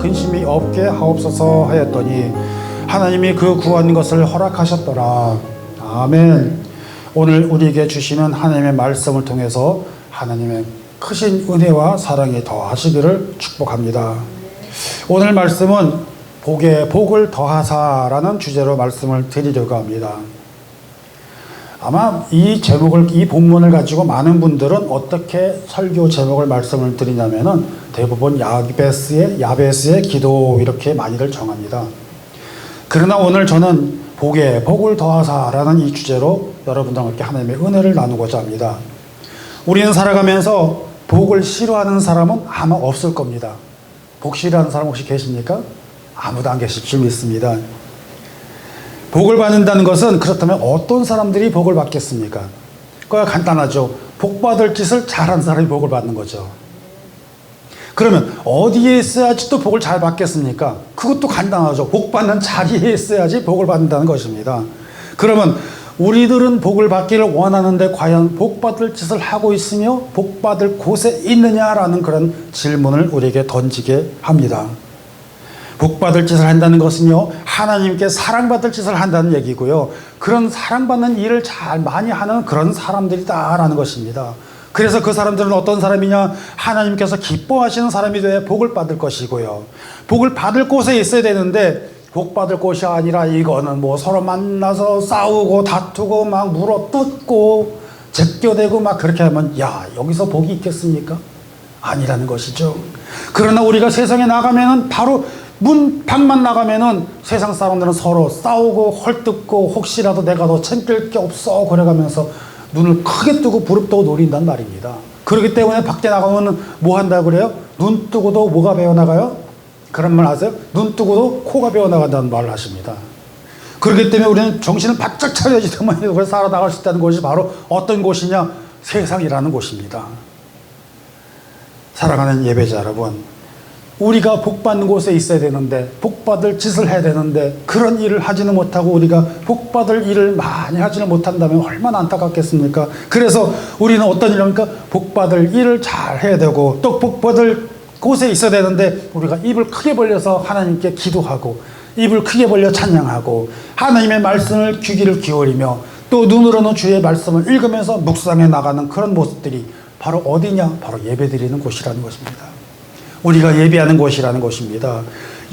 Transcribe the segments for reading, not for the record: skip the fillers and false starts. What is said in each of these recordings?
근심이 없게 하옵소서 하였더니 하나님이 그 구한 것을 허락하셨더라. 아멘. 오늘 우리에게 주시는 하나님의 말씀을 통해서 하나님의 크신 은혜와 사랑이 더하시기를 축복합니다. 오늘 말씀은 복에 복을 더하사라는 주제로 말씀을 드리려고 합니다. 아마 이 제목을, 이 본문을 가지고 많은 분들은 어떻게 설교 제목을 말씀을 드리냐면은 대부분 야베스의 기도 이렇게 많이들 정합니다. 그러나 오늘 저는 복에 복을 더하사라는 이 주제로 여러분들과 함께 하나님의 은혜를 나누고자 합니다. 우리는 살아가면서 복을 싫어하는 사람은 아마 없을 겁니다. 복 싫어하는 사람 혹시 계십니까? 아무도 안 계실 줄 믿습니다. 복을 받는다는 것은, 그렇다면 어떤 사람들이 복을 받겠습니까? 그거 간단하죠. 복 받을 짓을 잘한 사람이 복을 받는 거죠. 그러면 어디에 있어야지 또 복을 잘 받겠습니까? 그것도 간단하죠. 복 받는 자리에 있어야지 복을 받는다는 것입니다. 그러면 우리들은 복을 받기를 원하는데 과연 복 받을 짓을 하고 있으며 복 받을 곳에 있느냐라는 그런 질문을 우리에게 던지게 합니다. 복 받을 짓을 한다는 것은요, 하나님께 사랑받을 짓을 한다는 얘기고요, 그런 사랑받는 일을 잘 많이 하는 그런 사람들이다라는 것입니다. 그래서 그 사람들은 어떤 사람이냐? 하나님께서 기뻐하시는 사람이 되어 복을 받을 것이고요, 복을 받을 곳에 있어야 되는데 복 받을 곳이 아니라 이거는 뭐 서로 만나서 싸우고 다투고 막 물어뜯고 제껴대고 막 그렇게 하면 야, 여기서 복이 있겠습니까? 아니라는 것이죠. 그러나 우리가 세상에 나가면은 바로 문 밖만 나가면은 세상 사람들은 서로 싸우고 헐뜯고 혹시라도 내가 더 챙길 게 없어 그래가면서 눈을 크게 뜨고 부릅뜨고 노린단 말입니다. 그렇기 때문에 밖에 나가면 뭐 한다고 그래요? 눈 뜨고도 뭐가 배어나가요? 그런 말 아세요? 눈 뜨고도 코가 배어나간다는 말을 하십니다. 그렇기 때문에 우리는 정신을 바짝 차려야지 그래서 살아나갈 수 있다는 곳이 바로 어떤 곳이냐? 세상이라는 곳입니다. 사랑하는 예배자 여러분, 우리가 복받는 곳에 있어야 되는데 복받을 짓을 해야 되는데 그런 일을 하지는 못하고 우리가 복받을 일을 많이 하지는 못한다면 얼마나 안타깝겠습니까? 그래서 우리는 어떤 일을 합니까? 복받을 일을 잘 해야 되고 또 복받을 곳에 있어야 되는데 우리가 입을 크게 벌려서 하나님께 기도하고 입을 크게 벌려 찬양하고 하나님의 말씀을 귀를 기울이며 또 눈으로는 주의 말씀을 읽으면서 묵상해 나가는 그런 모습들이 바로 어디냐? 바로 예배드리는 곳이라는 것입니다. 우리가 예배하는 곳이라는 것입니다.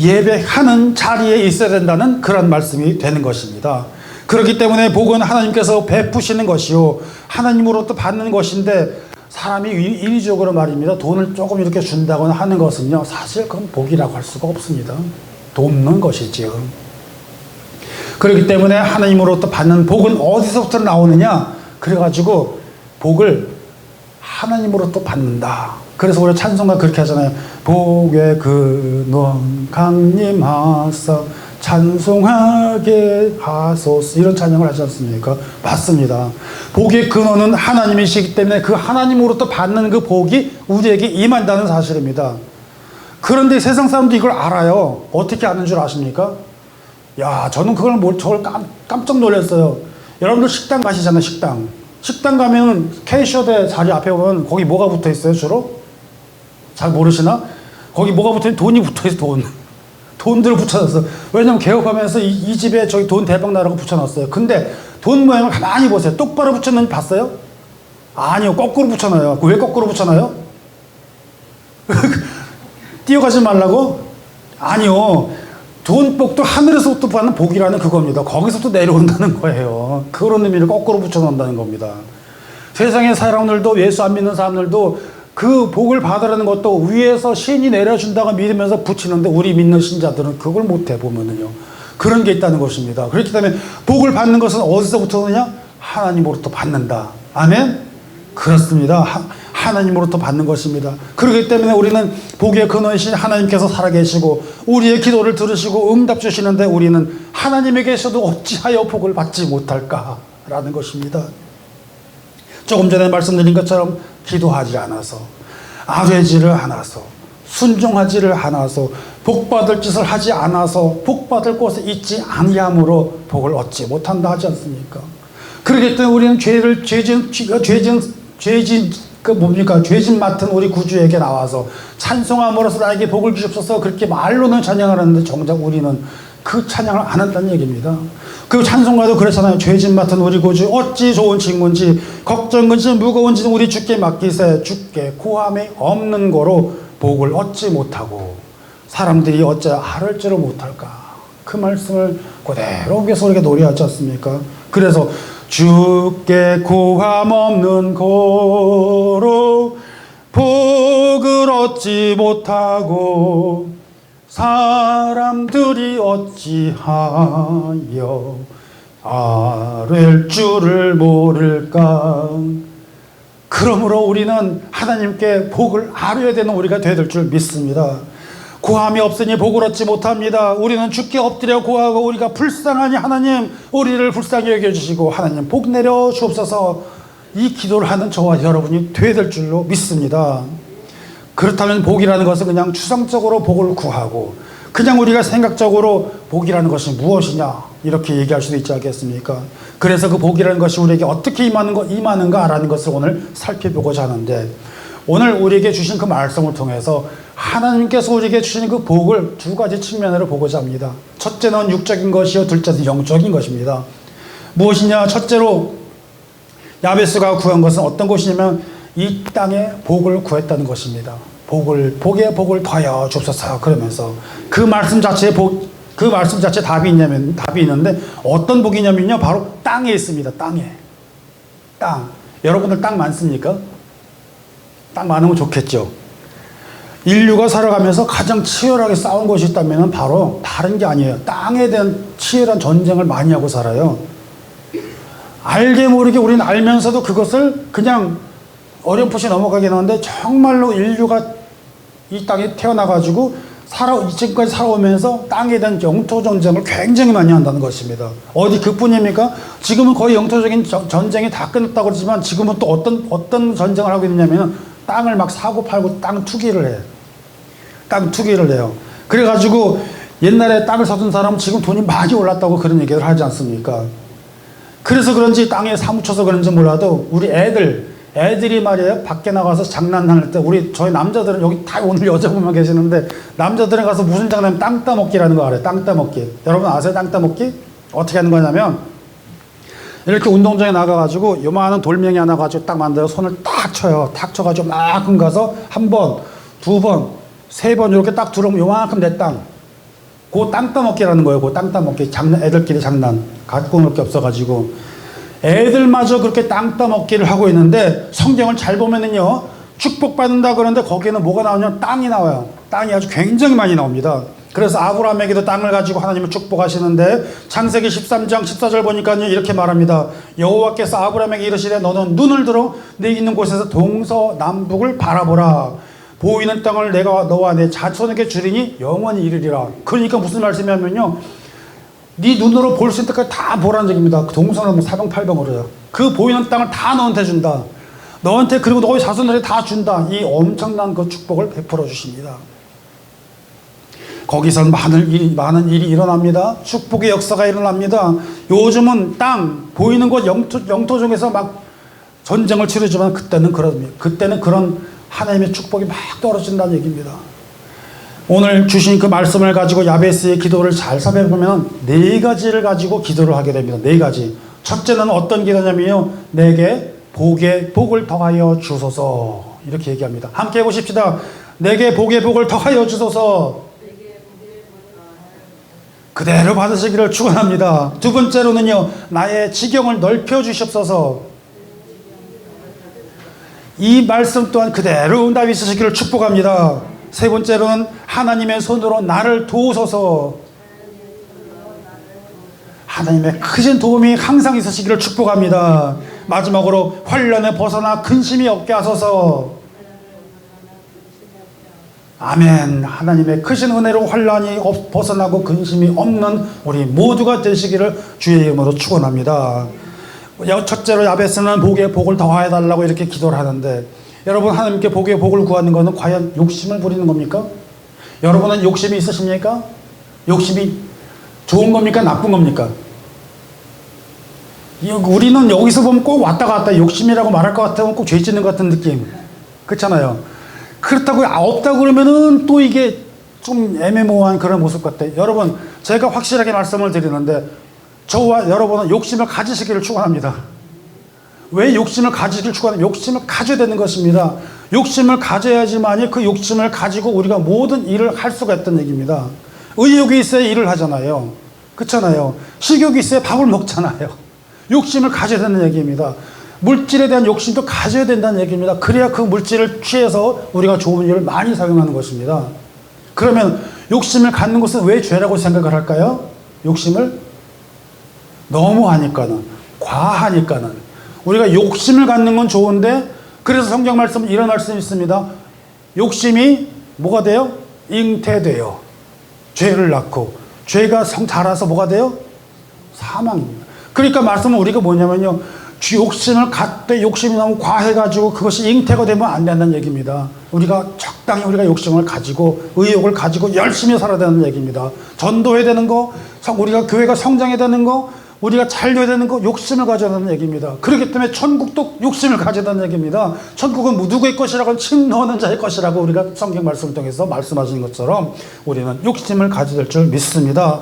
예배하는 자리에 있어야 된다는 그런 말씀이 되는 것입니다. 그렇기 때문에 복은 하나님께서 베푸시는 것이요, 하나님으로부터 받는 것인데 사람이 인위적으로 말입니다. 돈을 조금 이렇게 준다거나 하는 것은요, 사실 그건 복이라고 할 수가 없습니다. 돕는 것이지요. 그렇기 때문에 하나님으로부터 받는 복은 어디서부터 나오느냐? 그래가지고 복을 하나님으로부터 받는다. 그래서 우리 찬송가 그렇게 하잖아요. 복의 근원 강림하사 찬송하게 하소서, 이런 찬양을 하지 않습니까? 맞습니다. 복의 근원은 하나님이시기 때문에 그 하나님으로부터 받는 그 복이 우리에게 임한다는 사실입니다. 그런데 세상 사람들이 이걸 알아요. 어떻게 아는 줄 아십니까? 야, 저는 저걸 깜짝 놀랐어요. 여러분들 식당 가시잖아요. 식당 가면 캐셔대 자리 앞에 보면 거기 뭐가 붙어 있어요, 주로? 잘 모르시나? 거기 뭐가 붙어 있는? 돈이 붙어 있어, 돈들을 붙여놨어. 왜냐면 개업하면서 이 집에 저기 돈 대박 나라고 붙여놨어요. 근데 돈 모양을 가만히 보세요. 똑바로 붙였는지 봤어요? 아니요, 거꾸로 붙여놔요. 왜 거꾸로 붙여놔요? 뛰어가지 말라고? 아니요. 돈복도 하늘에서부터 받는 복이라는 그겁니다. 거기서부터 내려온다는 거예요. 그런 의미를 거꾸로 붙여놓는다는 겁니다. 세상의 사람들도, 예수 안 믿는 사람들도 그 복을 받으라는 것도 위에서 신이 내려준다고 믿으면서 붙이는데 우리 믿는 신자들은 그걸 못해 보면은요. 그런 게 있다는 것입니다. 그렇기 때문에 복을 받는 것은 어디서부터 오느냐? 하나님으로부터 받는다. 아멘? 그렇습니다. 하나님으로부터 받는 것입니다. 그렇기 때문에 우리는 복의 근원이신 하나님께서 살아계시고 우리의 기도를 들으시고 응답 주시는데 우리는 하나님에게서도 어찌하여 복을 받지 못할까라는 것입니다. 조금 전에 말씀드린 것처럼 기도하지 않아서, 아뢰지를 않아서, 순종하지를 않아서, 복받을 짓을 하지 않아서, 복받을 곳에 있지 아니함으로 복을 얻지 못한다 하지 않습니까? 그렇기 때문에 우리는 죄진 그 뭡니까? 죄진 맡은 우리 구주에게 나와서 찬송함으로써 나에게 복을 주옵소서 그렇게 말로는 찬양을 하는데 정작 우리는 그 찬양을 안 한다는 얘기입니다. 그 찬송가도 그랬잖아요. 죄진 맡은 우리 구주 어찌 좋은 친구인지 걱정근지 무거운지 우리 주께 맡기세 주께 구함이 없는 거로 복을 얻지 못하고 사람들이 어째 알을 줄을 못할까. 그 말씀을 그대로 위해서 우리가 노래하지 않습니까? 그래서 주께 구함 없는 거로 복을 얻지 못하고 사람들이 어찌하여 아랠 줄을 모를까. 그러므로 우리는 하나님께 복을 아뢰야 되는 우리가 되야 될 줄 믿습니다. 구함이 없으니 복을 얻지 못합니다. 우리는 주께 엎드려 구하고 우리가 불쌍하니 하나님 우리를 불쌍히 여겨주시고 하나님 복 내려 주옵소서 이 기도를 하는 저와 여러분이 되야 될 줄로 믿습니다. 그렇다면 복이라는 것은 그냥 추상적으로 복을 구하고 그냥 우리가 생각적으로 복이라는 것이 무엇이냐 이렇게 얘기할 수도 있지 않겠습니까? 그래서 그 복이라는 것이 우리에게 어떻게 임하는가라는 것을 오늘 살펴보고자 하는데 오늘 우리에게 주신 그 말씀을 통해서 하나님께서 우리에게 주신 그 복을 두 가지 측면으로 보고자 합니다. 첫째는 육적인 것이요 둘째는 영적인 것입니다. 무엇이냐? 첫째로 야베스가 구한 것은 어떤 것이냐면 이 땅에 복을 구했다는 것입니다. 복에 복을 더하여 주옵소서 그러면서 그 말씀 자체에 답이 있는데 어떤 복이냐면요 바로 땅에 있습니다. 땅. 여러분들 땅 많습니까? 땅 많으면 좋겠죠. 인류가 살아가면서 가장 치열하게 싸운 것이 있다면 바로 다른 게 아니에요. 땅에 대한 치열한 전쟁을 많이 하고 살아요. 알게 모르게 우리는 알면서도 그것을 그냥 어렴풋이 넘어가긴 하는데 정말로 인류가 이 땅에 태어나가지고 지금까지 살아오면서 땅에 대한 영토 전쟁을 굉장히 많이 한다는 것입니다. 어디 그뿐입니까? 지금은 거의 영토적인 전쟁이 다 끝났다고 그러지만 지금은 또 어떤 전쟁을 하고 있느냐면 땅을 막 사고 팔고 땅 투기를 해요. 그래가지고 옛날에 땅을 사둔 사람은 지금 돈이 많이 올랐다고 그런 얘기를 하지 않습니까? 그래서 그런지 땅에 사무쳐서 그런지 몰라도 우리 애들이 말이에요 밖에 나가서 장난할 때 저희 남자들은 여기 다 오늘 여자분만 계시는데 남자들은 가서 무슨 장난이면 땅 따먹기라는 거 알아요. 땅 따먹기. 여러분 아세요? 땅 따먹기? 어떻게 하는 거냐면 이렇게 운동장에 나가가지고 요만한 돌멩이 하나 가지고 딱 만들어 손을 딱 쳐요. 탁 쳐가지고 만큼 가서 한 번, 두 번, 세 번 이렇게 딱 들어오면 요만큼 내 땅. 그 땅 따먹기라는 거예요. 그 땅 따먹기. 애들끼리 장난. 갖고 놀 게 없어가지고. 애들마저 그렇게 땅 따먹기를 하고 있는데 성경을 잘 보면은요 축복받는다 그러는데 거기에는 뭐가 나오냐면 땅이 나와요. 땅이 아주 굉장히 많이 나옵니다. 그래서 아브라함에게도 땅을 가지고 하나님을 축복하시는데 창세기 13장 14절 보니까요 이렇게 말합니다. 여호와께서 아브라함에게 이르시되 너는 눈을 들어 네 있는 곳에서 동서남북을 바라보라. 보이는 땅을 내가 너와 내 자손에게 주리니 영원히 이르리라. 그러니까 무슨 말씀이냐면요 네 눈으로 볼 수 있는 데까지 다 보라는 얘기입니다. 그 동서는 사방팔방으로요. 그 보이는 땅을 다 너한테 준다. 너한테 그리고 너의 자손들이 다 준다. 이 엄청난 그 축복을 베풀어 주십니다. 거기서 많은 일이 일어납니다. 축복의 역사가 일어납니다. 요즘은 땅 보이는 곳 영토 중에서 막 전쟁을 치르지만 그때는 그런 하나님의 축복이 막 떨어진다는 얘기입니다. 오늘 주신 그 말씀을 가지고 야베스의 기도를 잘 살펴보면 네 가지를 가지고 기도를 하게 됩니다. 네 가지. 첫째는 어떤 기도냐면요. 내게 복을 더하여 주소서. 이렇게 얘기합니다. 함께 해보십시다. 내게 복을 더하여 주소서. 그대로 받으시기를 축원합니다. 두 번째로는요. 나의 지경을 넓혀 주시옵소서. 이 말씀 또한 그대로 응답이 있으시기를 축복합니다. 세 번째로는 하나님의 손으로 나를 도우소서. 하나님의 크신 도움이 항상 있으시기를 축복합니다. 마지막으로 환난에 벗어나 근심이 없게 하소서. 아멘. 하나님의 크신 은혜로 환난이 벗어나고 근심이 없는 우리 모두가 되시기를 주의 이름으로 축원합니다. 첫째로 야베스는 복에 복을 더해달라고 이렇게 기도를 하는데 여러분 하나님께 복에 복을 구하는 것은 과연 욕심을 부리는 겁니까? 여러분은 욕심이 있으십니까? 욕심이 좋은 겁니까? 나쁜 겁니까? 우리는 여기서 보면 꼭 왔다 갔다 욕심이라고 말할 것 같으면 꼭 죄 짓는 것 같은 느낌. 그렇잖아요. 그렇다고 없다고 그러면은 또 이게 좀 애매모호한 그런 모습 같아요. 여러분, 제가 확실하게 말씀을 드리는데 저와 여러분은 욕심을 가지시기를 축원합니다. 왜 욕심을 가지기를 축원하면 욕심을 가져야 되는 것입니다. 욕심을 가져야지만이 그 욕심을 가지고 우리가 모든 일을 할 수가 있다는 얘기입니다. 의욕이 있어야 일을 하잖아요. 그렇잖아요. 식욕이 있어야 밥을 먹잖아요. 욕심을 가져야 되는 얘기입니다. 물질에 대한 욕심도 가져야 된다는 얘기입니다. 그래야 그 물질을 취해서 우리가 좋은 일을 많이 사용하는 것입니다. 그러면 욕심을 갖는 것은 왜 죄라고 생각을 할까요? 욕심을 너무 하니까는, 과하니까는. 우리가 욕심을 갖는 건 좋은데, 그래서 성경 말씀은 이런 말씀이 있습니다. 욕심이 뭐가 돼요? 잉태돼요. 죄를 낳고, 죄가 자라서 뭐가 돼요? 사망입니다. 그러니까 말씀은 우리가 뭐냐면요, 욕심을 갖되 욕심이 너무 과해가지고 그것이 잉태가 되면 안 된다는 얘기입니다. 우리가 적당히 우리가 욕심을 가지고 의욕을 가지고 열심히 살아야 되는 얘기입니다. 전도해야 되는 거, 우리가 교회가 성장해야 되는 거, 우리가 잘 돼야 되는 거, 욕심을 가져야 되는 얘기입니다. 그렇기 때문에 천국도 욕심을 가져야 되는 얘기입니다. 천국은 누구의 것이라고? 침 넣는 자의 것이라고 우리가 성경 말씀을 통해서 말씀하신 것처럼 우리는 욕심을 가져야 될 줄 믿습니다.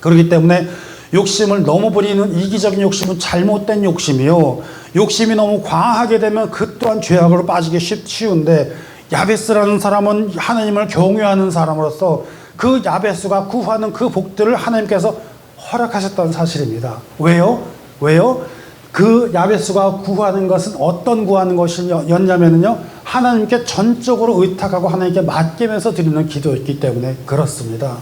그렇기 때문에 욕심을 너무 부리는 이기적인 욕심은 잘못된 욕심이요, 욕심이 너무 과하게 되면 그 또한 죄악으로 빠지기 쉬운데, 야베스라는 사람은 하나님을 경외하는 사람으로서 그 야베스가 구하는 그 복들을 하나님께서 허락하셨다는 사실입니다. 왜요? 그 야베스가 구하는 것은 어떤 구하는 것이었냐면요, 하나님께 전적으로 의탁하고 하나님께 맡기면서 드리는 기도였기 때문에 그렇습니다.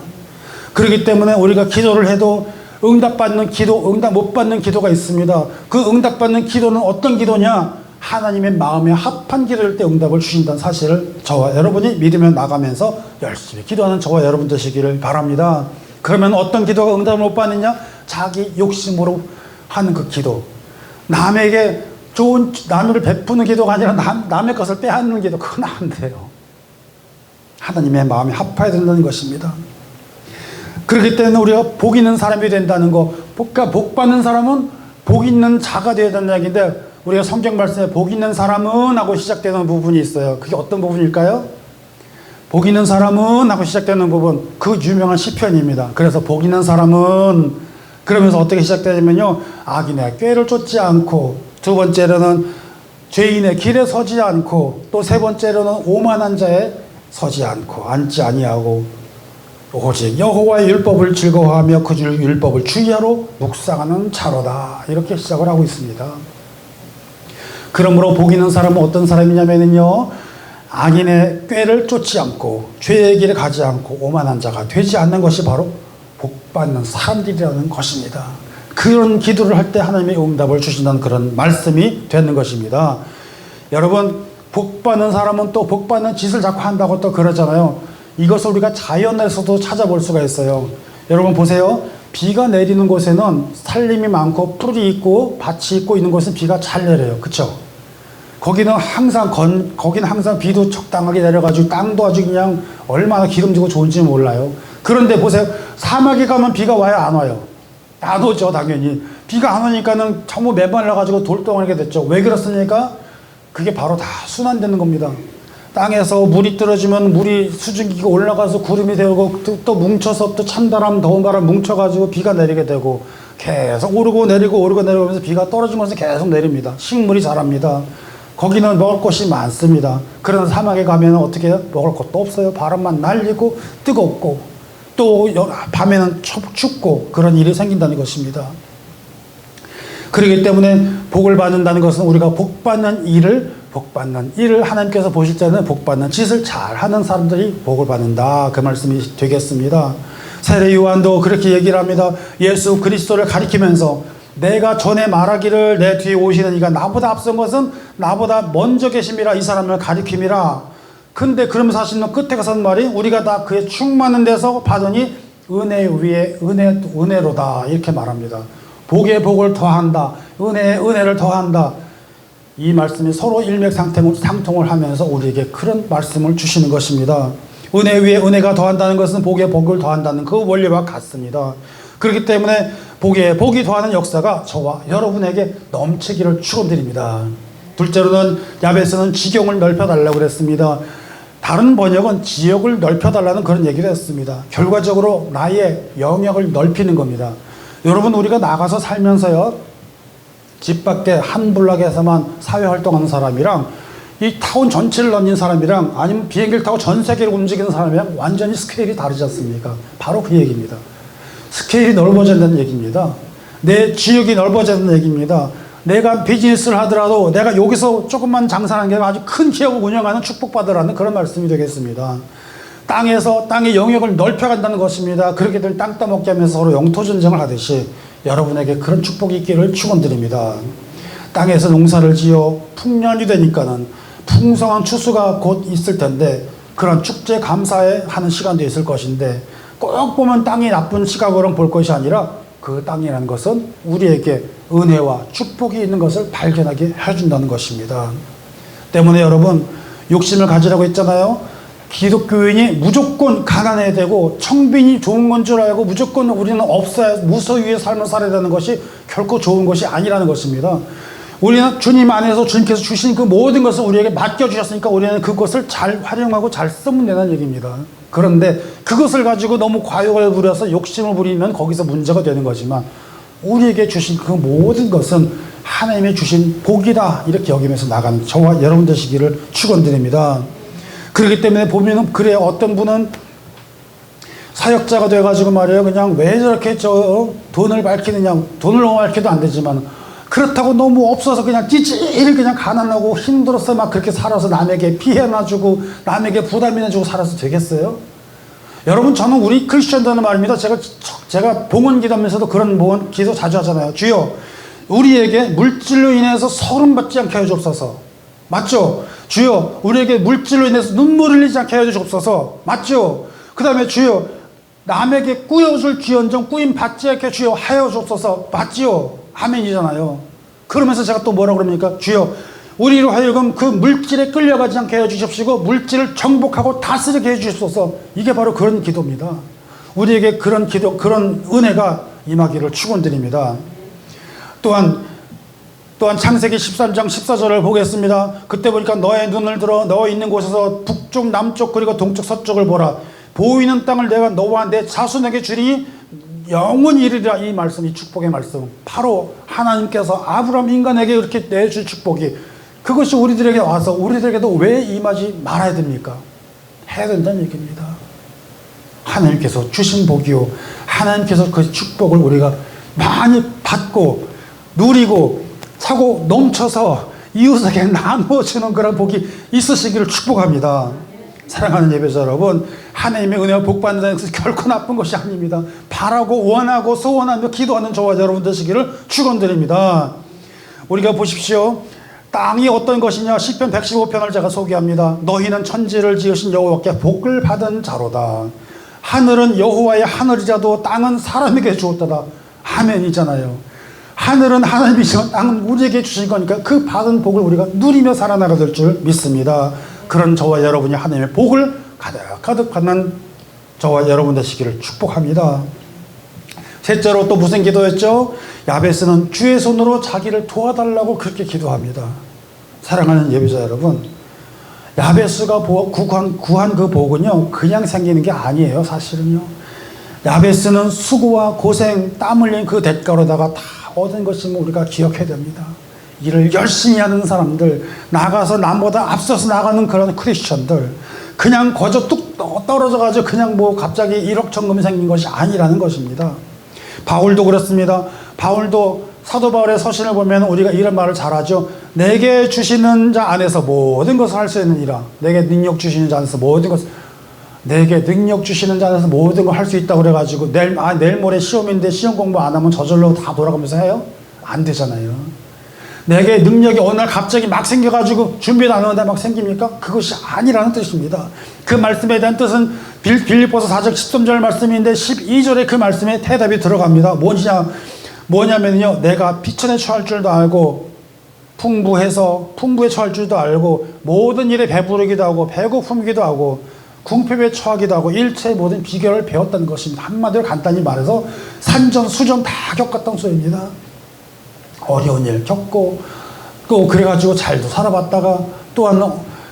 그렇기 때문에 우리가 기도를 해도 응답받는 기도, 응답 못 받는 기도가 있습니다. 그 응답받는 기도는 어떤 기도냐? 하나님의 마음에 합한 기도일 때 응답을 주신다는 사실을 저와 여러분이 믿으며 나가면서 열심히 기도하는 저와 여러분 되시기를 바랍니다. 그러면 어떤 기도가 응답을 못 받느냐? 자기 욕심으로 하는 그 기도, 남에게 좋은, 남을 베푸는 기도가 아니라 남의 것을 빼앗는 기도, 그건 안 돼요. 하나님의 마음에 합해야 된다는 것입니다. 그렇기 때문에 우리가 복 있는 사람이 된다는 거, 그러니까 복 받는 사람은 복 있는 자가 되어야 된다는 얘기인데, 우리가 성경 말씀에 복 있는 사람은 하고 시작되는 부분이 있어요. 그게 어떤 부분일까요? 복 있는 사람은 하고 시작되는 부분, 그 유명한 시편입니다. 그래서 복 있는 사람은 그러면서 어떻게 시작되냐면요, 악인의 꾀를 쫓지 않고, 두 번째로는 죄인의 길에 서지 않고, 또 세 번째로는 오만한 자에 서지 않고 앉지 아니하고, 오직 여호와의 율법을 즐거워하며 그 율법을 주야로 묵상하는 자로다. 이렇게 시작을 하고 있습니다. 그러므로 복 있는 사람은 어떤 사람이냐면요, 악인의 꾀를 쫓지 않고 죄의 길에 가지 않고 오만한 자가 되지 않는 것이 바로 복받는 사람들이라는 것입니다. 그런 기도를 할 때 하나님의 응답을 주신다는 그런 말씀이 되는 것입니다. 여러분, 복받는 사람은 또 복받는 짓을 자꾸 한다고 또 그러잖아요. 이것을 우리가 자연에서도 찾아볼 수가 있어요. 여러분 보세요. 비가 내리는 곳에는 산림이 많고 뿔이 있고 밭이 있고 있는 곳은 비가 잘 내려요. 그렇죠? 거기는 항상 비도 적당하게 내려가지고 땅도 아주 그냥 얼마나 기름지고 좋은지 몰라요. 그런데 보세요. 사막에 가면 비가 와요, 안 와요? 안 오죠, 당연히. 비가 안 오니까는 전부 메말라가지고 돌덩어리가 됐죠. 왜 그렇습니까? 그게 바로 다 순환되는 겁니다. 땅에서 물이 떨어지면 물이 수증기가 올라가서 구름이 되고, 또 뭉쳐서 또 찬바람, 더운 바람 뭉쳐가지고 비가 내리게 되고, 계속 오르고 내리고 하면서 비가 떨어지면서 계속 내립니다. 식물이 자랍니다. 거기는 먹을 것이 많습니다. 그러나 사막에 가면 어떻게 해요? 먹을 것도 없어요. 바람만 날리고 뜨겁고, 또 밤에는 춥고, 그런 일이 생긴다는 것입니다. 그렇기 때문에 복을 받는다는 것은 우리가 복받는 일을 하나님께서 보실 때는 복받는 짓을 잘하는 사람들이 복을 받는다, 그 말씀이 되겠습니다. 세례 요한도 그렇게 얘기를 합니다. 예수 그리스도를 가리키면서 내가 전에 말하기를 내 뒤에 오시는 이가 나보다 앞선 것은 나보다 먼저 계심이라, 이 사람을 가리킴이라. 근데 그러면서 하시는 끝에 가서 하는 말이, 우리가 다 그의 충만한 데서 받으니 은혜 위에 은혜로다, 이렇게 말합니다. 복에 복을 더한다, 은혜에 은혜를 더한다. 이 말씀이 서로 일맥상통을 하면서 우리에게 그런 말씀을 주시는 것입니다. 은혜 위에 은혜가 더한다는 것은 복에 복을 더한다는 그 원리와 같습니다. 그렇기 때문에 복에 복이 더하는 역사가 저와 여러분에게 넘치기를 축원드립니다. 둘째로는 야베스는 지경을 넓혀달라고 그랬습니다. 다른 번역은 지역을 넓혀달라는 그런 얘기를 했습니다. 결과적으로 나의 영역을 넓히는 겁니다. 여러분, 우리가 나가서 살면서요, 집 밖에 한 블락에서만 사회활동하는 사람이랑 이 타운 전체를 넘는 사람이랑 아니면 비행기를 타고 전 세계를 움직이는 사람이랑 완전히 스케일이 다르지 않습니까? 바로 그 얘기입니다. 스케일이 넓어져야 된다는 얘기입니다. 내 지역이 넓어져야 된다는 얘기입니다. 내가 비즈니스를 하더라도 내가 여기서 조금만 장사하는 게 아주 큰 기업을 운영하는 축복받으라는 그런 말씀이 되겠습니다. 땅의 영역을 넓혀간다는 것입니다. 그렇게 되면 땅 따먹기 하면서 서로 영토전쟁을 하듯이 여러분에게 그런 축복이 있기를 축원드립니다. 땅에서 농사를 지어 풍년이 되니까는 풍성한 추수가 곧 있을 텐데 그런 축제 감사에 하는 시간도 있을 것인데 꼭 보면 땅이 나쁜 시각으로 볼 것이 아니라 그 땅이라는 것은 우리에게 은혜와 축복이 있는 것을 발견하게 해준다는 것입니다. 때문에 여러분, 욕심을 가지라고 했잖아요. 기독교인이 무조건 가난해야 되고 청빈이 좋은 건 줄 알고 무조건 우리는 없어야 무소유의 삶을 살아야 되는 것이 결코 좋은 것이 아니라는 것입니다. 우리는 주님 안에서 주님께서 주신 그 모든 것을 우리에게 맡겨주셨으니까 우리는 그것을 잘 활용하고 잘 쓰면 되는 얘기입니다. 그런데 그것을 가지고 너무 과욕을 부려서 욕심을 부리면 거기서 문제가 되는 거지만 우리에게 주신 그 모든 것은 하나님의 주신 복이다 이렇게 여기면서 나가는 저와 여러분 되시기를 축원드립니다. 그렇기 때문에 보면은 그래 어떤 분은 사역자가 돼가지고 말이에요. 그냥 왜 저렇게 돈을 밝히느냐. 돈을 너무 밝혀도 안 되지만 그렇다고 너무 없어서 그냥 찌질이 그냥 가난하고 힘들어서 막 그렇게 살아서 남에게 피해나 주고 남에게 부담이나 주고 살아서 되겠어요? 여러분, 저는 우리 크리스천들은 말입니다. 제가 봉헌 기도하면서도 그런 봉헌 기도 자주 하잖아요. 주여, 우리에게 물질로 인해서 서름 받지 않게 해주옵소서. 맞죠? 주여, 우리에게 물질로 인해서 눈물 흘리지 않게 해주옵소서. 맞죠? 그 다음에 주여, 남에게 꾸여줄 기언정 꾸임 받지 않게 주여 하여 주옵소서. 맞지요? 아멘이잖아요. 그러면서 제가 또 뭐라 그럽니까? 주여, 우리로 하여금 그 물질에 끌려가지 않게 해주십시고 물질을 정복하고 다스리게 해주십소서. 이게 바로 그런 기도입니다. 우리에게 그런 기도, 그런 은혜가 임하기를 축원드립니다. 또한 창세기 13장 14절을 보겠습니다. 그때 보니까 너의 눈을 들어 너 있는 곳에서 북쪽 남쪽 그리고 동쪽 서쪽을 보라. 보이는 땅을 내가 너와 내 자손에게 주리니 영원히 이르리라. 이 말씀, 이 축복의 말씀, 바로 하나님께서 아브라함 인간에게 이렇게 내줄 축복이 그것이 우리들에게 와서 우리들에게도 왜 임하지 말아야 됩니까? 해야 된다는 얘기입니다. 하나님께서 주신 복이요, 하나님께서 그 축복을 우리가 많이 받고 누리고 차고 넘쳐서 이웃에게 나누어주는 그런 복이 있으시기를 축복합니다. 사랑하는 예배자 여러분, 하나님의 은혜와 복 받는 것은 결코 나쁜 것이 아닙니다. 바라고 원하고 소원하며 기도하는 저와 여러분 되시기를 축원드립니다. 우리가 보십시오. 땅이 어떤 것이냐. 시편 115편을 제가 소개합니다. 너희는 천지를 지으신 여호와께 복을 받은 자로다. 하늘은 여호와의 하늘이자도 땅은 사람에게 주었다다. 아멘이잖아요. 하늘은 하나님이지만 땅은 우리에게 주신 거니까 그 받은 복을 우리가 누리며 살아나가야 될 줄 믿습니다. 그런 저와 여러분이 하나님의 복을 가득 받는 저와 여러분 되시기를 축복합니다. 셋째로 또 무슨 기도였죠? 야베스는 주의 손으로 자기를 도와달라고 그렇게 기도합니다. 사랑하는 예배자 여러분, 야베스가 구한 그 복은요 그냥 생기는 게 아니에요. 사실은요, 야베스는 수고와 고생, 땀 흘린 그 대가로다가 다 얻은 것임을 우리가 기억해야 됩니다. 일을 열심히 하는 사람들, 나가서 남보다 앞서서 나가는 그런 크리스천들, 그냥 거저 뚝 떨어져가지고 그냥 뭐 갑자기 1억 천금이 생긴 것이 아니라는 것입니다. 바울도 그렇습니다. 바울도 사도 바울의 서신을 보면 우리가 이런 말을 잘 하죠. 내게 주시는 자 안에서 모든 것을 할 수 있느니라. 내게 능력 주시는 자 안에서 모든 것을, 내게 능력 주시는 자 안에서 모든 걸 할 수 있다고 그래가지고 내일 모레 시험인데 시험 공부 안 하면 저절로 다 돌아가면서 해요? 안 되잖아요. 내게 능력이 어느 날 갑자기 막 생겨가지고 준비도 안 하는데 막 생깁니까? 그것이 아니라는 뜻입니다. 그 말씀에 대한 뜻은 빌립보서 4장 13절 말씀인데 12절에 그 말씀에 대답이 들어갑니다. 뭐냐면요, 내가 비천에 처할 줄도 알고 풍부에 처할 줄도 알고 모든 일에 배부르기도 하고 배고픔이기도 하고 궁핍에 처하기도 하고 일체의 모든 비결을 배웠다는 것입니다. 한마디로 간단히 말해서 산전 수전 다 겪었던 소리입니다. 어려운 일 겪고 또 그래가지고 잘도 살아봤다가 또한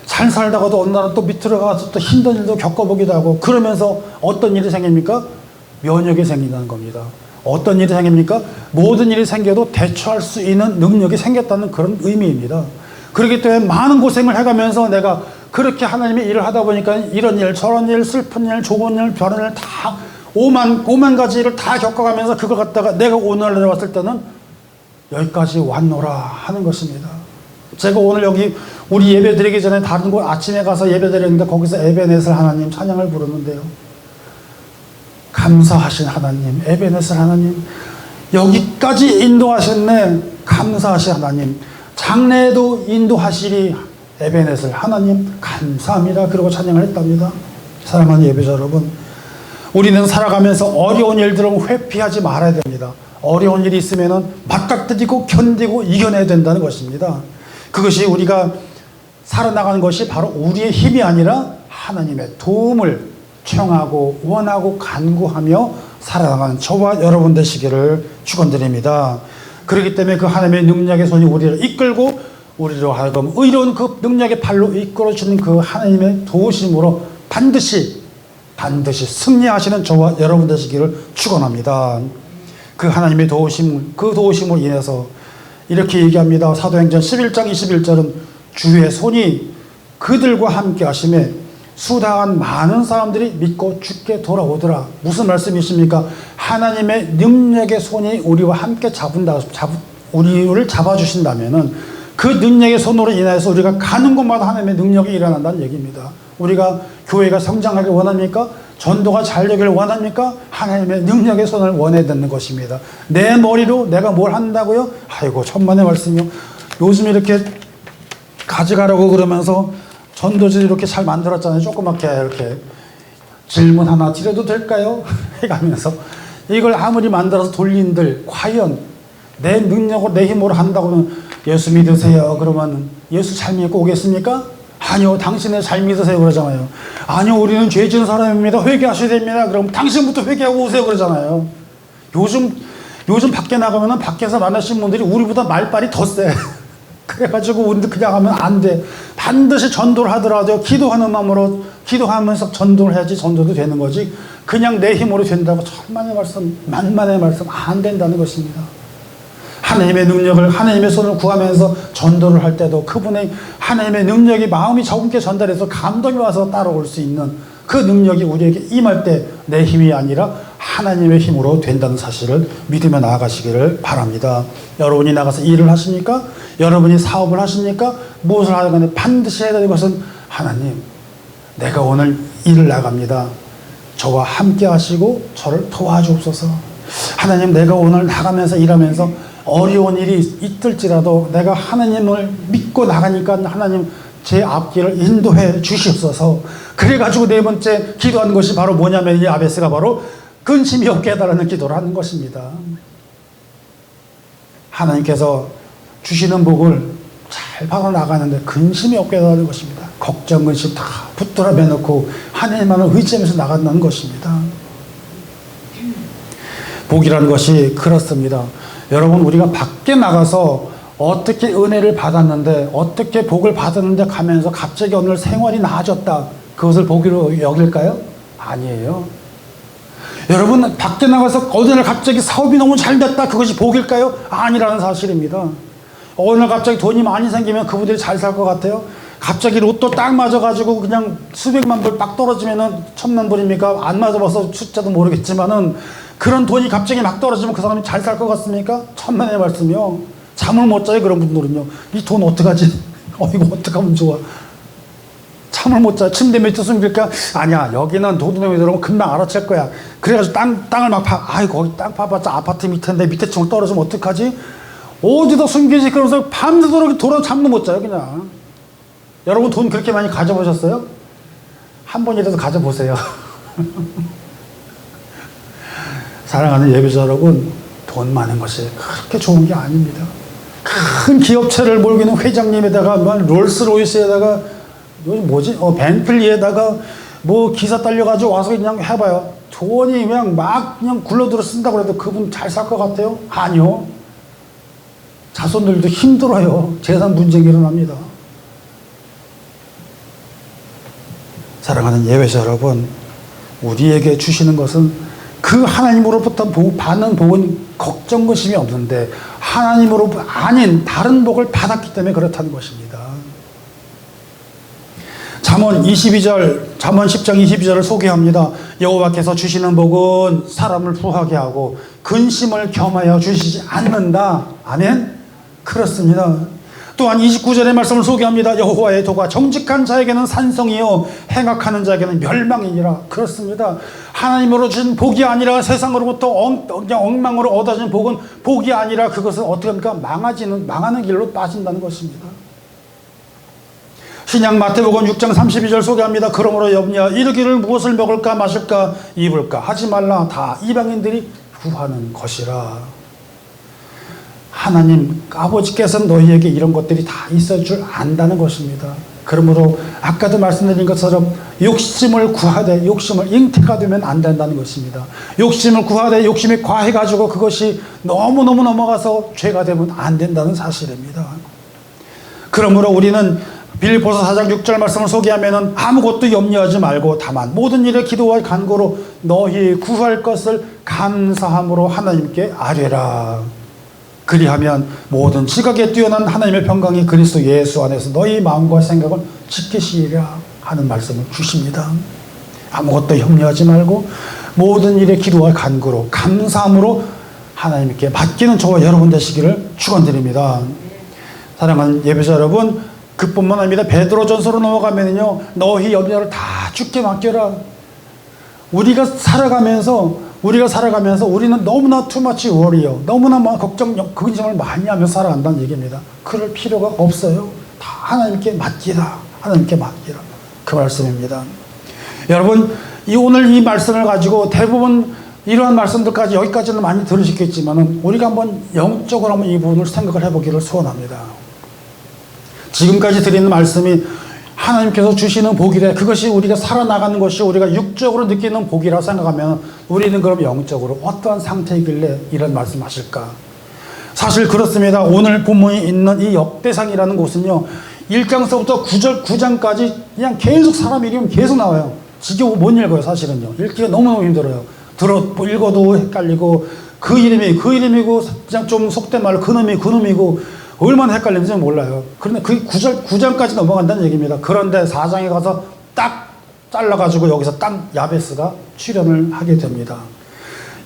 잘 살다가도 어느 날 또 밑으로 가서 또 힘든 일도 겪어보기도 하고 그러면서 어떤 일이 생깁니까? 면역이 생긴다는 겁니다. 어떤 일이 생깁니까? 모든 일이 생겨도 대처할 수 있는 능력이 생겼다는 그런 의미입니다. 그렇기 때문에 많은 고생을 해가면서 내가 그렇게 하나님의 일을 하다 보니까 이런 일, 저런 일, 슬픈 일, 좋은 일, 별한 일 다 오만 가지 일을 다 겪어가면서 그걸 갖다가 내가 오늘날 왔을 때는 여기까지 왔노라 하는 것입니다. 제가 오늘 여기 우리 예배 드리기 전에 다른 곳 아침에 가서 예배 드렸는데 거기서 에베네셀 하나님 찬양을 부르는데요. 감사하신 하나님, 에베네셀 하나님, 여기까지 인도하셨네. 감사하신 하나님, 장래에도 인도하시리 에베네셀 하나님 감사합니다. 그러고 찬양을 했답니다. 사랑하는 예배자 여러분, 우리는 살아가면서 어려운 일들은 회피하지 말아야 됩니다. 어려운 일이 있으면 맞닥뜨리고 견디고 이겨내야 된다는 것입니다. 그것이 우리가 살아나가는 것이 바로 우리의 힘이 아니라 하나님의 도움을 청하고 원하고 간구하며 살아나가는 저와 여러분 되시기를 축원드립니다. 그렇기 때문에 그 하나님의 능력의 손이 우리를 이끌고 우리로 하여금 의로운 그 능력의 팔로 이끌어주는 그 하나님의 도우심으로 반드시 승리하시는 저와 여러분 되시기를 축원합니다. 그 하나님의 도우심, 그 도우심으로 인해서 이렇게 얘기합니다. 사도행전 11장 21절은 주의 손이 그들과 함께 하심에 수당한 많은 사람들이 믿고 주께 돌아오더라. 무슨 말씀이십니까? 하나님의 능력의 손이 우리와 함께 우리를 잡아주신다면은 그 능력의 손으로 인해서 우리가 가는 곳마다 하나님의 능력이 일어난다는 얘기입니다. 우리가 교회가 성장하길 원합니까? 전도가 잘 되길 원합니까? 하나님의 능력의 손을 원해야 되는 것입니다. 내 머리로 내가 뭘 한다고요? 아이고 천만의 말씀이요. 요즘 이렇게 가져가라고 그러면서 전도지 이렇게 잘 만들었잖아요. 조그맣게 이렇게 질문 하나 드려도 될까요? 해가면서 이걸 아무리 만들어서 돌린들 과연 내 능력으로 내 힘으로 한다고 하면 예수 믿으세요. 그러면 예수 잘 믿고 오겠습니까? 아니요, 당신은 잘 믿으세요 그러잖아요. 아니요, 우리는 죄 지은 사람입니다. 회개하셔야 됩니다. 그럼 당신부터 회개하고 오세요 그러잖아요. 요즘 밖에 나가면은 밖에서 만나신 분들이 우리보다 말빨이 더 세. 그래가지고 우리도 그냥 하면 안 돼. 반드시 전도를 하더라도 기도하는 마음으로 기도하면서 전도를 해야지 전도도 되는 거지. 그냥 내 힘으로 된다고 천만의 말씀, 만만의 말씀 안 된다는 것입니다. 하나님의 능력을, 하나님의 손을 구하면서 전도를 할 때도 그분의 하나님의 능력이 마음이 저분께 전달해서 감동이 와서 따라올 수 있는 그 능력이 우리에게 임할 때 내 힘이 아니라 하나님의 힘으로 된다는 사실을 믿으며 나아가시기를 바랍니다. 여러분이 나가서 일을 하십니까? 여러분이 사업을 하십니까? 무엇을 하든 반드시 해야 되는 것은 하나님, 내가 오늘 일을 나갑니다. 저와 함께 하시고 저를 도와주옵소서. 하나님, 내가 오늘 나가면서 일하면서 어려운 일이 있을지라도 내가 하나님을 믿고 나가니까 하나님 제 앞길을 인도해 주시옵소서. 그래가지고 네 번째 기도하는 것이 바로 뭐냐면 이 야베스가 바로 근심이 없게 해달라는 기도를 하는 것입니다. 하나님께서 주시는 복을 잘 받아 나가는데 근심이 없게 해달라는 것입니다. 걱정, 근심 다 붙들어 매놓고 하나님만을 의지하면서 나간다는 것입니다. 복이라는 것이 그렇습니다. 여러분, 우리가 밖에 나가서 어떻게 은혜를 받았는데 어떻게 복을 받았는데 가면서 갑자기 오늘 생활이 나아졌다, 그것을 복으로 여길까요? 아니에요. 여러분, 밖에 나가서 어느 날 갑자기 사업이 너무 잘 됐다, 그것이 복일까요? 아니라는 사실입니다. 어느 날 갑자기 돈이 많이 생기면 그분들이 잘 살 것 같아요? 갑자기 로또 딱 맞아가지고 그냥 수백만 불 딱 떨어지면은 천만 불입니까? 안 맞아봐서 숫자도 모르겠지만은 그런 돈이 갑자기 막 떨어지면 그 사람이 잘 살 것 같습니까? 천만의 말씀이요. 잠을 못 자요, 그런 분들은요. 이 돈 어떡하지? 이거 어떡하면 좋아? 잠을 못 자요. 침대 밑에 숨길까? 아니야, 여기는 도둑놈이 들어오면 금방 알아챌 거야. 그래가지고 땅을 막 거기 땅 파봤자 아파트 밑인데 밑에 층 떨어지면 어떡하지? 어디다 숨기지? 그러면서 밤새도록 돌아 잠도 못 자요, 그냥. 여러분, 돈 그렇게 많이 가져보셨어요? 한 번이라도 가져보세요. 사랑하는 예배자 여러분, 돈 많은 것이 그렇게 좋은 게 아닙니다. 큰 기업체를 몰고 있는 회장님에다가 롤스로이스에다가 뭐지? 벤틀리에다가 뭐 기사 딸려가지고 와서 그냥 해봐요. 돈이 그냥 막 그냥 굴러들어 쓴다고 해도 그분 잘 살 것 같아요? 아니요. 자손들도 힘들어요. 재산 분쟁이 일어납니다. 사랑하는 예배자 여러분, 우리에게 주시는 것은 그 하나님으로부터 받는 복은 걱정 근심이 없는데 하나님으로 아닌 다른 복을 받았기 때문에 그렇다는 것입니다. 잠언 22절, 잠언 10장 22절을 소개합니다. 여호와께서 주시는 복은 사람을 부하게 하고 근심을 겸하여 주시지 않는다. 아멘? 그렇습니다. 또한 29절의 말씀을 소개합니다. 여호와의 도가 정직한 자에게는 산성이요 행악하는 자에게는 멸망이니라. 그렇습니다. 하나님으로 주신 복이 아니라 세상으로부터 엉망으로 얻어진 복은 복이 아니라 그것은 어떻게 합니까? 망하는 길로 빠진다는 것입니다. 신약 마태복음 6장 32절 소개합니다. 그러므로 염려 이르기를 무엇을 먹을까 마실까 입을까 하지 말라. 다 이방인들이 구하는 것이라. 하나님 아버지께서는 너희에게 이런 것들이 다 있을 줄 안다는 것입니다. 그러므로 아까도 말씀드린 것처럼 욕심을 구하되 욕심을 잉태가 되면 안 된다는 것입니다. 욕심을 구하되 욕심이 과해가지고 그것이 너무너무 넘어가서 죄가 되면 안 된다는 사실입니다. 그러므로 우리는 빌립보서 4장 6절 말씀을 소개하면 아무것도 염려하지 말고 다만 모든 일에 기도와 간구로 너희 구할 것을 감사함으로 하나님께 아뢰라. 그리하면 모든 지각에 뛰어난 하나님의 평강이 그리스도 예수 안에서 너희 마음과 생각을 지키시리라 하는 말씀을 주십니다. 아무것도 염려하지 말고 모든 일에 기도와 간구로 감사함으로 하나님께 맡기는 저와 여러분 되시기를 축원드립니다. 사랑하는 예배자 여러분, 그뿐만 아니라 베드로전서로 넘어가면요, 너희 염려를 다 주께 맡겨라. 우리가 살아가면서 우리는 너무나 투마치 워리어, 너무나 걱정, 근심을 많이 하면서 살아간다는 얘기입니다. 그럴 필요가 없어요. 다 하나님께 맡기라. 하나님께 맡기라. 그 말씀입니다. 여러분, 오늘 이 말씀을 가지고 대부분 이러한 말씀들까지 여기까지는 많이 들으셨겠지만 우리가 한번 영적으로 한번 이 부분을 생각을 해보기를 소원합니다. 지금까지 드리는 말씀이 하나님께서 주시는 복이래. 그것이 우리가 살아나가는 것이 우리가 육적으로 느끼는 복이라고 생각하면 우리는 그럼 영적으로 어떠한 상태이길래 이런 말씀하실까? 사실 그렇습니다. 오늘 본문이 있는 이 역대상이라는 곳은요, 1장서부터 9장까지 그냥 계속 사람 이름이 계속 나와요. 지겨워 못 읽어요. 사실은요. 읽기가 너무너무 힘들어요. 읽어도 헷갈리고 그 이름이고 그냥 좀 속된 말로 그놈이고 얼마나 헷갈리는지 몰라요. 그런데 그 9장까지 넘어간다는 얘기입니다. 그런데 4장에 가서 딱 잘라가지고 여기서 딱 야베스가 출연을 하게 됩니다.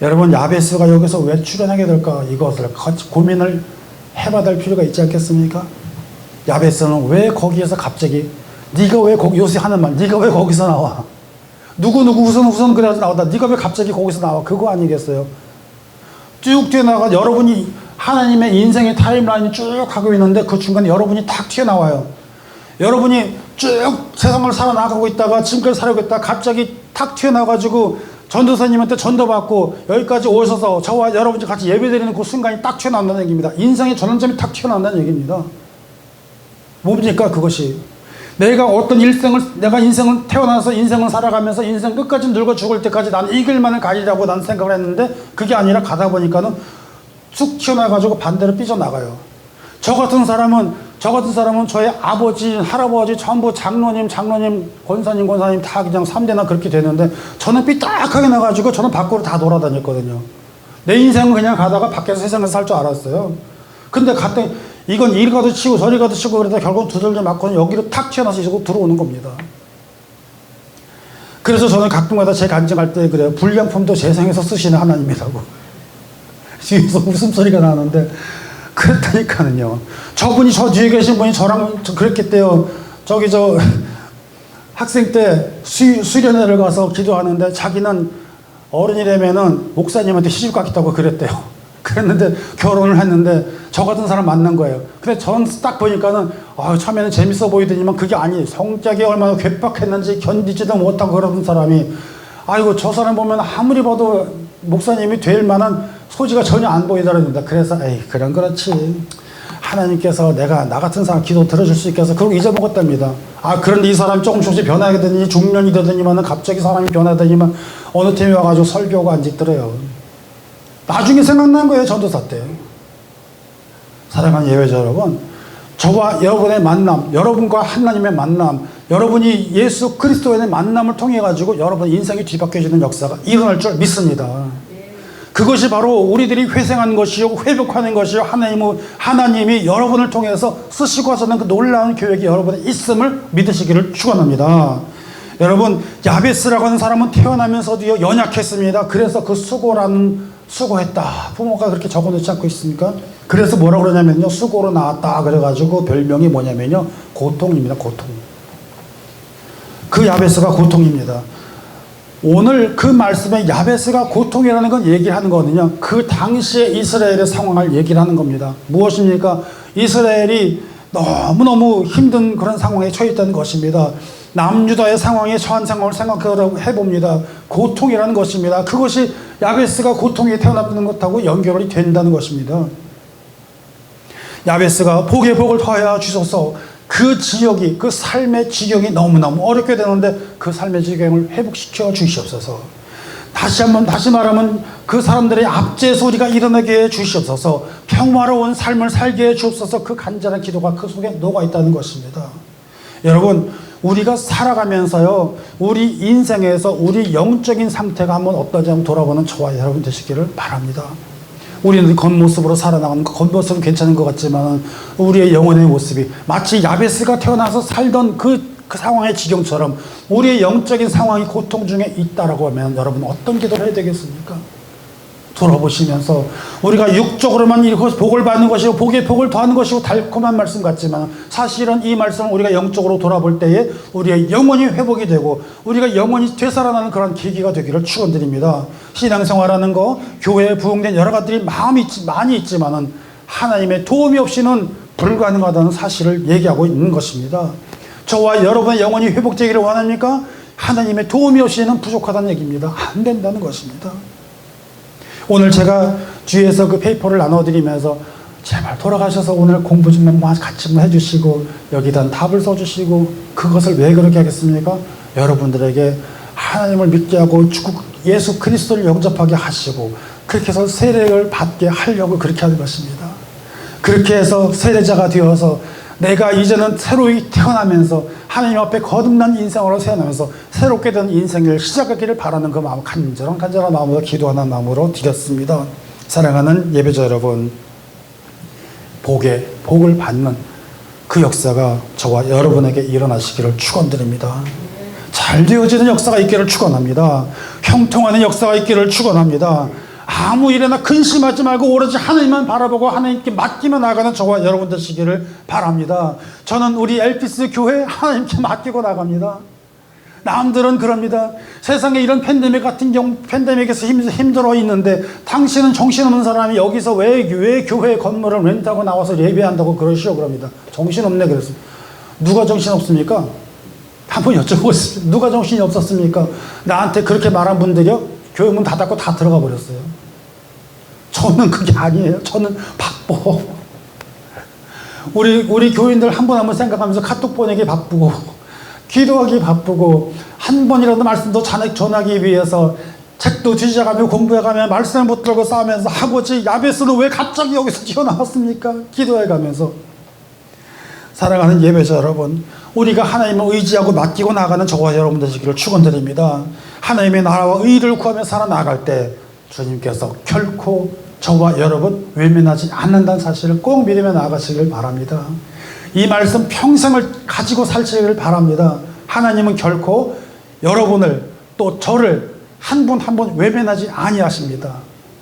여러분, 야베스가 여기서 왜 출연하게 될까? 이것을 고민을 해봐야 될 필요가 있지 않겠습니까? 야베스는 왜 거기에서 갑자기 네가 왜 거기 요새 하는 말 네가 왜 거기서 나와? 누구 우선 그래서 나오다 네가 왜 갑자기 거기서 나와? 그거 아니겠어요? 쭉 뛰어나가 여러분이 하나님의 인생의 타임라인이 쭉 가고 있는데 그 중간에 여러분이 탁 튀어나와요. 여러분이 쭉 세상을 살아나가고 있다가 지금까지 살아가고 있다가 갑자기 탁 튀어나와가지고 전도사님한테 전도받고 여기까지 오셔서 저와 여러분이 같이 예배드리는 그 순간이 딱 튀어나온다는 얘기입니다. 인생의 전환점이 탁 튀어나온다는 얘기입니다. 뭡니까 그것이? 내가 인생을 태어나서 인생을 살아가면서 인생 끝까지 늙어 죽을 때까지 난 이 길만을 가리라고 난 생각을 했는데 그게 아니라 가다 보니까는 쑥 튀어나와가지고 반대로 삐져나가요. 저 같은 사람은 저의 아버지, 할아버지, 전부 장로님, 권사님 다 그냥 3대나 그렇게 되는데 저는 삐딱하게 나가지고 저는 밖으로 다 돌아다녔거든요. 내 인생은 그냥 가다가 밖에서 세상에서 살 줄 알았어요. 근데 갔더니 이건 이리 가도 치고 저리 가도 치고 그러다 결국 두들겨 맞고는 여기로 탁 튀어나와서 이러고 들어오는 겁니다. 그래서 저는 가끔가다 제 간증할 때 그래요. 불량품도 재생해서 쓰시는 하나님이라고. 뒤에서 웃음소리가 나는데 그랬다니까는요. 저분이 저 뒤에 계신 분이 저랑 그랬겠대요. 학생 때 수련회를 가서 기도하는데 자기는 어른이라면은 목사님한테 시집 가겠다고 그랬대요. 그랬는데 결혼을 했는데 저 같은 사람 만난 거예요. 근데 전 딱 보니까는 처음에는 재밌어 보이더니만 그게 아니에요. 성격이 얼마나 괴팍했는지 견디지도 못하고 그러던 사람이 아이고 저 사람 보면 아무리 봐도 목사님이 될 만한 소지가 전혀 안 보이더랍니다. 그래서 그런 그렇지. 하나님께서 내가 나 같은 사람 기도 들어줄 수 있게 해서 그러고 잊어먹었답니다. 그런데 이 사람이 조금씩 변하게 되더니 중년이 되더니만 갑자기 사람이 변하더니만 어느 팀에 와가지고 설교가 안 짓더래요. 나중에 생각난 거예요. 전도사 때. 사랑하는 예배자 여러분, 저와 여러분의 만남, 여러분과 하나님의 만남, 여러분이 예수 그리스도의 만남을 통해 가지고 여러분 인생이 뒤바뀌어지는 역사가 일어날 줄 믿습니다. 그것이 바로 우리들이 회생하는 것이요, 회복하는 것이요, 하나님이 여러분을 통해서 쓰시고 하시는 그 놀라운 계획이 여러분의 있음을 믿으시기를 축원합니다. 여러분, 야베스라고 하는 사람은 태어나면서도요 연약했습니다. 그래서 그 수고했다, 부모가 그렇게 적어놓지 않고 있습니까? 그래서 뭐라고 그러냐면요, 수고로 나왔다 그래가지고 별명이 뭐냐면요, 고통입니다. 고통. 그 야베스가 고통입니다. 오늘 그 말씀에 야베스가 고통이라는 건 얘기하는 거거든요. 그 당시에 이스라엘의 상황을 얘기를 하는 겁니다. 무엇입니까? 이스라엘이 너무너무 힘든 그런 상황에 처해 있다는 것입니다. 남유다의 상황에 처한 상황을 생각해 봅니다. 고통이라는 것입니다. 그것이 야베스가 고통에 태어났다는 것하고 연결이 된다는 것입니다. 야베스가 복에 복을 더하여 주소서. 그 지역이, 그 삶의 지경이 너무너무 어렵게 되는데 그 삶의 지경을 회복시켜 주시옵소서. 다시 말하면 그 사람들의 압제 소리가 일어나게 해 주시옵소서. 평화로운 삶을 살게 해 주옵소서. 그 간절한 기도가 그 속에 녹아 있다는 것입니다. 여러분, 우리가 살아가면서요, 우리 인생에서 우리 영적인 상태가 한번 어떠지 한번 돌아보는 저와 여러분 되시기를 바랍니다. 우리는 겉모습으로 살아나가는 겉모습은 괜찮은 것 같지만 우리의 영혼의 모습이 마치 야베스가 태어나서 살던 그 상황의 지경처럼 우리의 영적인 상황이 고통 중에 있다라고 하면 여러분 어떤 기도를 해야 되겠습니까? 돌아보시면서 우리가 육적으로만 이것이 복을 받는 것이고 복에 복을 더하는 것이고 달콤한 말씀 같지만 사실은 이 말씀을 우리가 영적으로 돌아볼 때에 우리의 영혼이 회복이 되고 우리가 영혼이 되살아나는 그런 계기가 되기를 축원드립니다. 신앙생활하는 거, 교회에 부흥된 여러 가지들이 많이 있지만은 하나님의 도움이 없이는 불가능하다는 사실을 얘기하고 있는 것입니다. 저와 여러분의 영혼이 회복되기를 원합니까? 하나님의 도움이 없이는 부족하다는 얘기입니다. 안 된다는 것입니다. 오늘 제가 뒤에서 그 페이퍼를 나눠드리면서 제발 돌아가셔서 오늘 공부 좀 같이 해주시고 여기다 답을 써주시고 그것을 왜 그렇게 하겠습니까? 여러분들에게 하나님을 믿게 하고 예수 그리스도를 영접하게 하시고 그렇게 해서 세례를 받게 하려고 그렇게 하는 것입니다. 그렇게 해서 세례자가 되어서 내가 이제는 새로이 태어나면서 하나님 앞에 거듭난 인생으로 태어나면서 새롭게 된 인생을 시작하기를 바라는 그 마음, 간절한 마음으로 기도하는 마음으로 드렸습니다. 사랑하는 예배자 여러분, 복을 받는 그 역사가 저와 여러분에게 일어나시기를 축원드립니다. 잘 되어지는 역사가 있기를 축원합니다. 형통하는 역사가 있기를 축원합니다. 아무 일에나 근심하지 말고 오로지 하나님만 바라보고 하나님께 맡기며 나가는 저와 여러분 되시기를 바랍니다. 저는 우리 엘피스 교회 하나님께 맡기고 나갑니다. 남들은 그럽니다. 세상에 이런 팬데믹에서 힘들어 있는데 당신은 정신없는 사람이 여기서 왜 교회 건물을 렌트하고 나와서 예배한다고 그러시오 그럽니다. 정신없네 그랬습니다. 누가 정신없습니까? 한번 여쭤보겠습니다. 누가 정신이 없었습니까? 나한테 그렇게 말한 분들이요, 교회 문 닫았고 다 들어가 버렸어요. 저는 그게 아니에요. 저는 바빠. 우리 교인들 한 번 한 번 생각하면서 카톡 보내기 바쁘고 기도하기 바쁘고 한 번이라도 말씀도 전하기 위해서 책도 뒤져가며 공부해가며 말씀을 붙들고 싸우면서 아버지 야베스는 왜 갑자기 여기서 튀어나왔습니까? 기도해가면서. 사랑하는 예배자 여러분, 우리가 하나님을 의지하고 맡기고 나가는 저와 여러분 되시기를 축원드립니다. 하나님의 나라와 의를 구하며 살아나갈 때 주님께서 결코 저와 여러분 외면하지 않는다는 사실을 꼭 믿으며 나아가시길 바랍니다. 이 말씀 평생을 가지고 사시길 바랍니다. 하나님은 결코 여러분을 또 저를 한 분 한 분 외면하지 아니하십니다.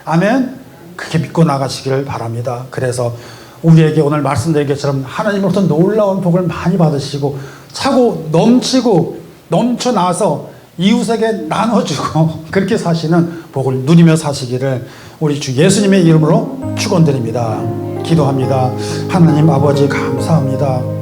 아멘. 그렇게 믿고 나가시기를 바랍니다. 그래서 우리에게 오늘 말씀드린 것처럼 하나님으로부터 놀라운 복을 많이 받으시고 차고 넘치고 넘쳐나서 이웃에게 나눠주고 그렇게 사시는 복을 누리며 사시기를 우리 주 예수님의 이름으로 축원드립니다. 기도합니다. 하나님 아버지 감사합니다.